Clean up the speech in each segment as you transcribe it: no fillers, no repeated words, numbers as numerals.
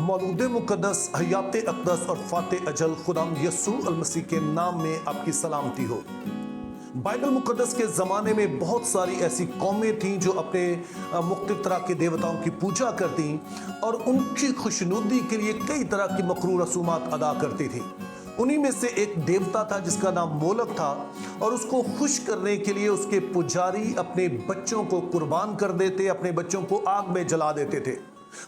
मौलूद मुक़द्दस हयात अक़दस और फ़ाते अजल खुदाम यसू अल मसीह के नाम में आपकी सलामती हो। बाइबल मुक़द्दस के ज़माने में बहुत सारी ऐसी कौमें थीं जो अपने मुख्तलिफ तरह के देवताओं की पूजा करती और उनकी खुशनुदी के लिए कई तरह की मकरूह रसूमात अदा करती थी। उन्हीं में से एक देवता था जिसका नाम मोलक था और उसको खुश करने के लिए उसके पुजारी अपने बच्चों को कुर्बान कर देते, अपने बच्चों को आग में जला देते थे।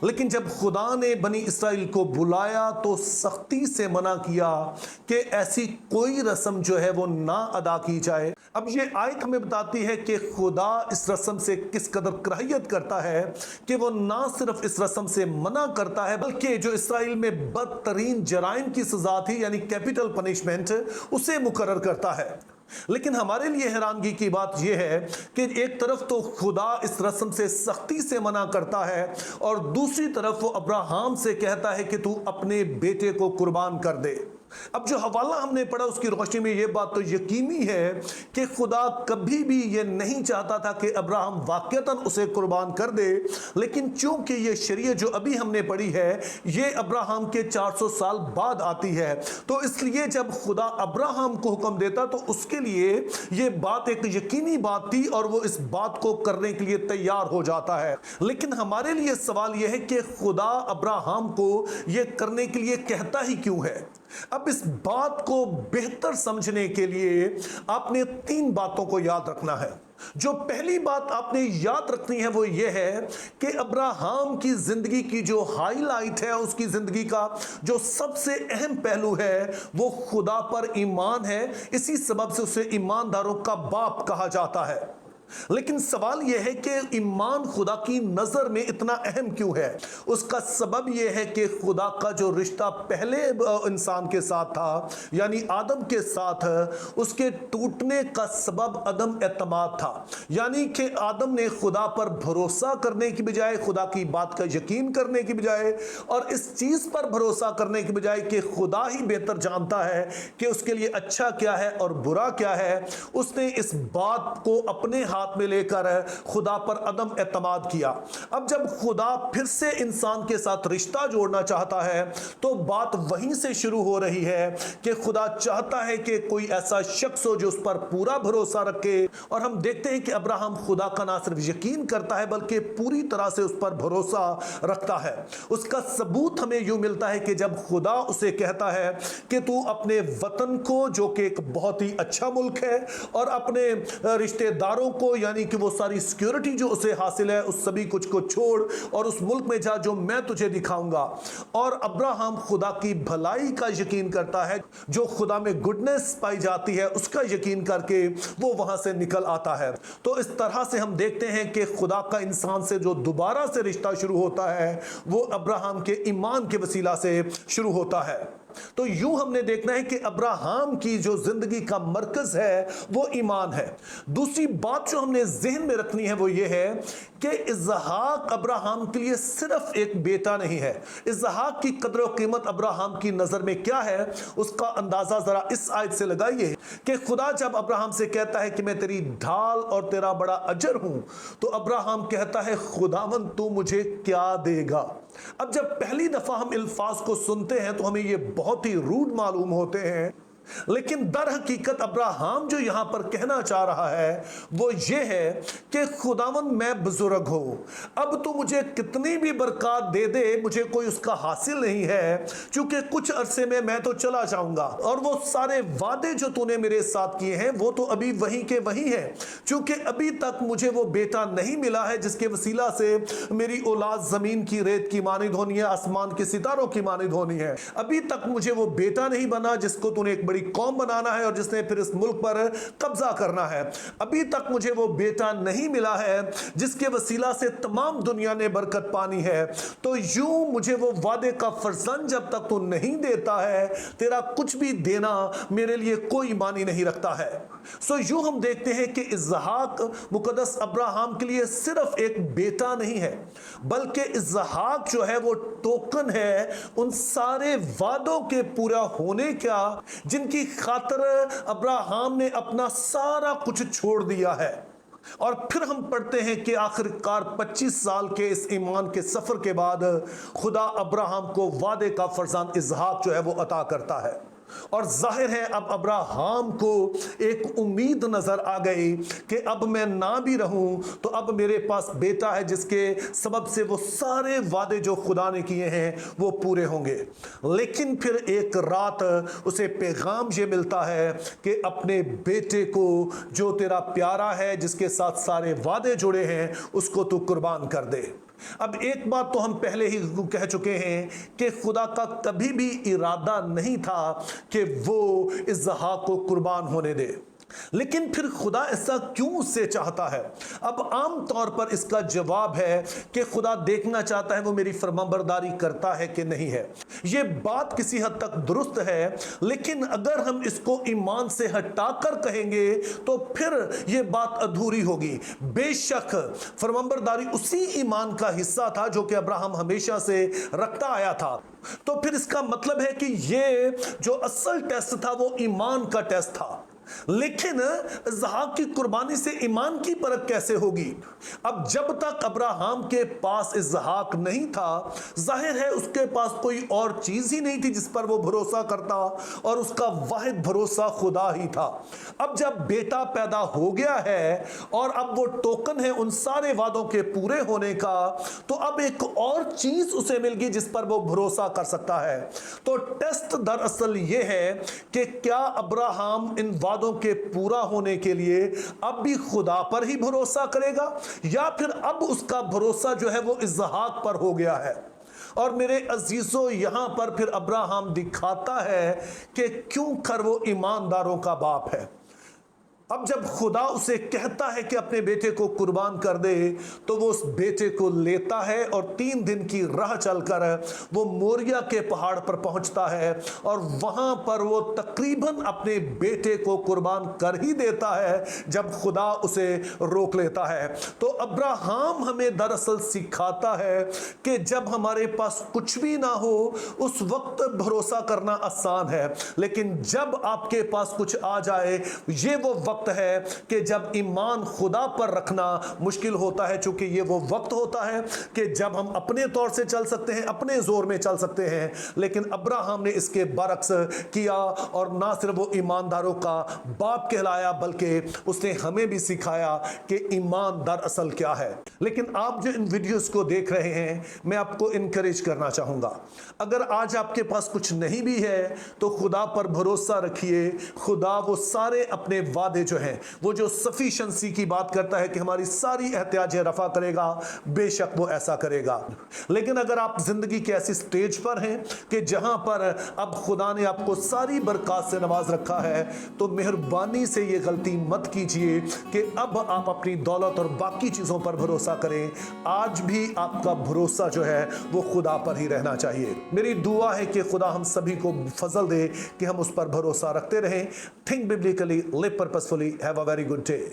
लेकिन जब खुदा ने बनी इसराइल को बुलाया तो सख्ती से मना किया कि ऐसी कोई रस्म जो है वो ना अदा की जाए। अब ये आयत हमें बताती है कि खुदा इस रस्म से किस कदर कराहियत करता है कि वो ना सिर्फ इस रस्म से मना करता है बल्कि जो इसराइल में बदतरीन जराइम की सजा थी यानी कैपिटल पनिशमेंट उसे मुकर्रर करता है। लेकिन हमारे लिए हैरानगी की बात यह है कि एक तरफ तो खुदा इस रस्म से सख्ती से मना करता है और दूसरी तरफ वो अब्राहम से कहता है कि तू अपने बेटे को कुर्बान कर दे। अब जो हवाला हमने पढ़ा उसकी रोशनी में यह बात तो यकीनी है कि खुदा कभी भी यह नहीं चाहता था कि अब्राहम वाकईतन उसे कुर्बान कर दे, लेकिन चूंकि यह शरीयत जो अभी हमने पढ़ी है यह अब्राहम के 400 साल बाद आती है, तो इसलिए जब खुदा अब्राहम को हुक्म देता तो उसके लिए यह बात एक यकीनी बात थी और वो इस बात को करने के लिए तैयार हो जाता है। लेकिन हमारे लिए सवाल यह है कि खुदा अब्राहम को यह करने के लिए कहता ही क्यों है। अब इस बात को बेहतर समझने के लिए आपने 3 बातों को याद रखना है। जो पहली बात आपने याद रखनी है वो ये है कि अब्राहम की जिंदगी की जो हाईलाइट है, उसकी जिंदगी का जो सबसे अहम पहलू है वो खुदा पर ईमान है। इसी सबब से उसे ईमानदारों का बाप कहा जाता है। लेकिन सवाल यह है कि ईमान खुदा की नजर में इतना अहम क्यों है। उसका सबब यह है कि खुदा का जो रिश्ता पहले इंसान के साथ था यानी आदम के साथ, उसके टूटने का सबब अदम एतमाद था। यानी कि आदम ने खुदा पर भरोसा करने की बजाय, खुदा की बात का यकीन करने की बजाय और इस चीज पर भरोसा करने की बजाय कि खुदा ही बेहतर जानता है कि उसके लिए अच्छा क्या है और बुरा क्या है, उसने इस बात को अपने हाथ में लेकर खुदा पर अदम एतमाद किया। अब जब खुदा फिर से इंसान के साथ रिश्ता जोड़ना चाहता है तो बात वहीं से शुरू हो रही है कि खुदा चाहता है कि कोई ऐसा शख्स हो जो उस पर पूरा भरोसा रखे। और हम देखते हैं कि अब्राहम खुदा का ना सिर्फ यकीन करता है बल्कि पूरी तरह से उस पर भरोसा रखता है। उसका सबूत हमें यूं मिलता है कि जब खुदा उसे कहता है कि तू अपने वतन को, जो कि एक बहुत ही अच्छा मुल्क है, और अपने रिश्तेदारों को यानी कि वो सारी सिक्योरिटी जो उसे हासिल है उस सभी कुछ को छोड़ और उस मुल्क में जा जो मैं तुझे दिखाऊंगा। और अब्राहम खुदा की भलाई का यकीन करता है, जो खुदा में गुडनेस पाई जाती है उसका यकीन करके वो वहां से निकल आता है। तो इस तरह से हम देखते हैं कि खुदा का इंसान से जो दोबारा से रिश्ता शुरू होता है वो अब्राहम के ईमान के वसीला से शुरू होता है। तो यूं हमने देखना है कि अब्राहम की जो जिंदगी का मरकज है वो ईमान है। दूसरी बात जो हमने जहन में रखनी है वो ये है कि इसहाक अब्राहम के लिए सिर्फ एक बेटा नहीं है। इसहाक की कदर और कीमत अब्राहम की नजर में क्या है उसका अंदाजा जरा इस आयत से लगाइए कि खुदा जब अब्राहम से कहता है कि मैं तेरी ढाल और तेरा बड़ा अजर हूं, तो अब्राहम कहता है खुदावन तू मुझे क्या देगा। अब जब पहली दफा हम अल्फाज को सुनते हैं तो हमें ये बहुत ही रूड मालूम होते हैं, लेकिन दर हकीकत अब्राहम जो यहां पर कहना चाह रहा है वो ये है कि खुदावन मैं बुजुर्ग हूं, अब तो मुझे कितनी भी बरकत दे दे मुझे कोई उसका हासिल नहीं है, क्योंकि कुछ अरसे में मैं तो चला जाऊंगा और वो सारे वादे जो तूने मेरे साथ किए हैं वो तो अभी वहीं के वहीं हैं, क्योंकि अभी तक मुझे वो बेटा नहीं मिला है जिसके वसीला से मेरी औलाद जमीन की रेत की मानिद होनी है, आसमान के सितारों की मानिद होनी है। अभी तक मुझे वो बेटा नहीं बना जिसको तूने एक बड़ी कौम बनाना है और जिसने फिर इस मुल्क पर कब्जा करना है। अभी तक मुझे वो बेटा नहीं मिला है जिसके वसीला से तमाम दुनिया ने बरकत पानी है। तो यूं मुझे वो वादे का फर्जंद जब तक तू नहीं देता है, तेरा कुछ भी देना मेरे लिए कोई मानी नहीं रखता है। सो यूं हम देखते हैं कि इसहाक मुकद्दस अब्राहम के लिए सिर्फ एक बेटा नहीं है, बल्कि इसहाक जो है वो टोकन है उन सारे वादों के पूरा होने का जिनकी खातिर अब्राहम ने अपना सारा कुछ छोड़ दिया है। और फिर हम पढ़ते हैं कि आखिरकार 25 साल के इस ईमान के सफर के बाद खुदा अब्राहम को वादे का फरजांद इसहाक जो है वो अता करता है। और जाहिर है अब अब्राहम को एक उम्मीद नजर आ गई कि अब मैं ना भी रहूं तो अब मेरे पास बेटा है जिसके सबब से वो सारे वादे जो खुदा ने किए हैं वो पूरे होंगे। लेकिन फिर एक रात उसे पैगाम ये मिलता है कि अपने बेटे को जो तेरा प्यारा है, जिसके साथ सारे वादे जुड़े हैं, उसको तू कुर्बान कर दे। अब एक बात तो हम पहले ही कह चुके हैं कि खुदा का कभी भी इरादा नहीं था कि वो इसहाक को कुर्बान होने दे, लेकिन फिर खुदा ऐसा क्यों उससे चाहता है? अब आम तौर पर इसका जवाब है कि खुदा देखना चाहता है वो मेरी फरमाबरदारी करता है कि नहीं है। ये बात किसी हद तक दुरुस्त है, लेकिन अगर हम इसको ईमान से हटाकर कहेंगे तो फिर ये बात अधूरी होगी। बेशक फरमाबरदारी उसी ईमान का हिस्सा था जो कि अब्राहम हमेशा से रखता आया था। तो फिर इसका मतलब है कि ये जो असल टेस्ट था वो ईमान का टेस्ट था। लेकिन इसहाक की कुर्बानी से ईमान की परख कैसे होगी? अब जब तक अब्राहम के पास इसहाक नहीं था, जाहिर है उसके पास कोई और चीज ही नहीं थी जिस पर वो भरोसा करता, और उसका वाहिद भरोसा खुदा ही था। अब जब बेटा पैदा हो गया है और अब वो टोकन है उन सारे वादों के पूरे होने का, तो अब एक और चीज उसे मिल गई जिस पर वो भरोसा कर सकता है। तो टेस्ट दरअसल ये है कि क्या अब्राहम इन वादों के पूरा होने के लिए अब भी खुदा पर ही भरोसा करेगा, या फिर अब उसका भरोसा जो है वो इसहाक पर हो गया है। और मेरे अजीजों, यहां पर फिर अब्राहम दिखाता है कि क्यों कर वो ईमानदारों का बाप है। अब जब खुदा उसे कहता है कि अपने बेटे को कुर्बान कर दे, तो वो उस बेटे को लेता है और 3 दिन की राह चलकर वो मोरिया के पहाड़ पर पहुंचता है, और वहां पर वो तकरीबन अपने बेटे को कुर्बान कर ही देता है जब खुदा उसे रोक लेता है। तो अब्राहम हमें दरअसल सिखाता है कि जब हमारे पास कुछ भी ना हो उस वक्त भरोसा करना आसान है, लेकिन जब आपके पास कुछ आ जाए, ये वो वक्त है कि जब ईमान खुदा पर रखना मुश्किल होता है, क्योंकि ये वो वक्त होता है कि जब हम अपने तौर से चल सकते हैं, अपने जोर में चल सकते हैं। लेकिन अब्राहम ने इसके बरक्स किया, और ना सिर्फ वो ईमानदारों का बाप कहलाया, बल्कि उसने हमें भी सिखाया कि ईमान दरअसल क्या है। लेकिन आप जो इन वीडियोस को देख रहे हैं, मैं आपको इनकरेज करना चाहूंगा, अगर आज आपके पास कुछ नहीं भी है तो खुदा पर भरोसा रखिए। खुदा वो सारे अपने वादे जो हैं, वो जो सफिशिएंसी की बात करता है कि हमारी सारी एहतियाजें रफा करेगा, बेशक वो ऐसा करेगा। लेकिन अगर आप जिंदगी के ऐसी स्टेज पर हैं कि जहां पर अब खुदा ने आपको सारी बरकत से नवाज रखा है, तो मेहरबानी से ये गलती मत कीजिए कि अब आप अपनी दौलत और बाकी चीजों पर भरोसा करें। आज भी आपका भरोसा जो है वो खुदा पर ही रहना चाहिए। मेरी दुआ है कि खुदा हम सभी को फजल दे कि हम उस पर भरोसा रखते रहें। Think biblically, live purposefully, have a very good day.